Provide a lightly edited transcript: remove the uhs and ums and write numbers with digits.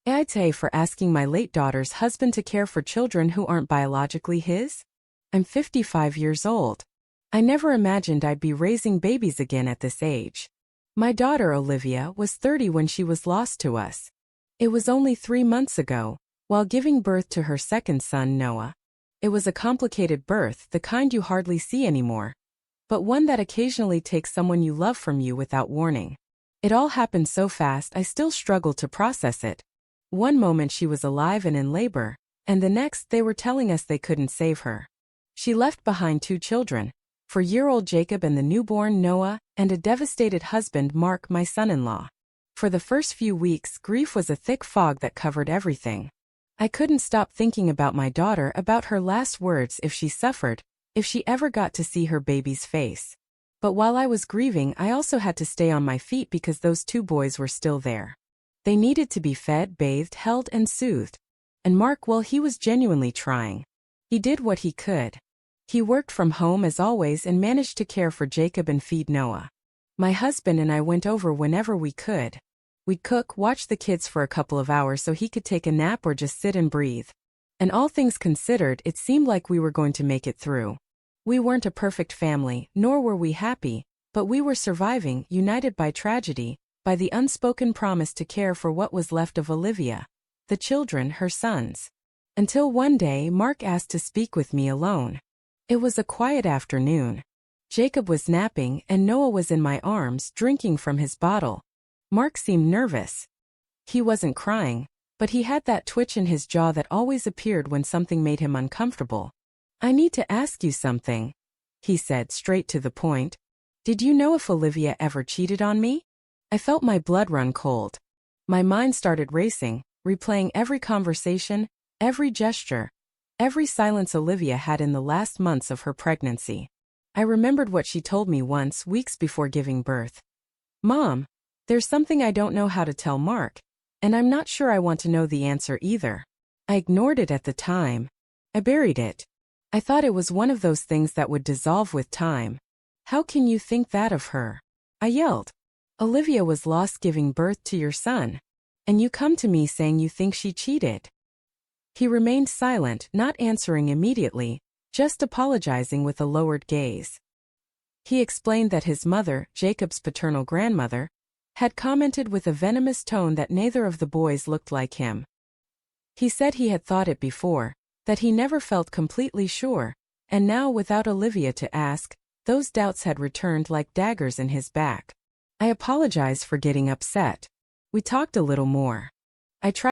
I'd for asking my late daughter's husband to care for children who aren't biologically his? I'm 55 years old. I never imagined I'd be raising babies again at this age. My daughter Olivia was 30 when she was lost to us. It was only 3 months ago, while giving birth to her second son Noah. It was a complicated birth, the kind you hardly see anymore, but one that occasionally takes someone you love from you without warning. It all happened so fast I still struggle to process it. One moment she was alive and in labor, and the next they were telling us they couldn't save her. She left behind 2 children, 4-year-old Jacob and the newborn Noah, and a devastated husband Mark, my son-in-law. For the first few weeks, grief was a thick fog that covered everything. I couldn't stop thinking about my daughter, about her last words, if she suffered, if she ever got to see her baby's face. But while I was grieving, I also had to stay on my feet because those 2 boys were still there. They needed to be fed, bathed, held, and soothed. And Mark, well, he was genuinely trying. He did what he could. He worked from home as always and managed to care for Jacob and feed Noah. My husband and I went over whenever we could. We'd cook, watch the kids for a couple of hours so he could take a nap or just sit and breathe. And all things considered, it seemed like we were going to make it through. We weren't a perfect family, nor were we happy, but we were surviving, united by tragedy, by the unspoken promise to care for what was left of Olivia, the children, her sons. Until one day Mark asked to speak with me alone. It was a quiet afternoon. Jacob was napping and Noah was in my arms, drinking from his bottle. Mark seemed nervous. He wasn't crying, but he had that twitch in his jaw that always appeared when something made him uncomfortable. "I need to ask you something," he said, straight to the point. "Did you know if Olivia ever cheated on me?" I felt my blood run cold. My mind started racing, replaying every conversation, every gesture, every silence Olivia had in the last months of her pregnancy. I remembered what she told me once, weeks before giving birth. "Mom, there's something I don't know how to tell Mark, and I'm not sure I want to know the answer either." I ignored it at the time. I buried it. I thought it was one of those things that would dissolve with time. "How can you think that of her?" I yelled. "Olivia was lost giving birth to your son, and you come to me saying you think she cheated." He remained silent, not answering immediately, just apologizing with a lowered gaze. He explained that his mother, Jacob's paternal grandmother, had commented with a venomous tone that neither of the boys looked like him. He said he had thought it before, that he never felt completely sure, and now, without Olivia to ask, those doubts had returned like daggers in his back. I apologized for getting upset. We talked a little more. I tried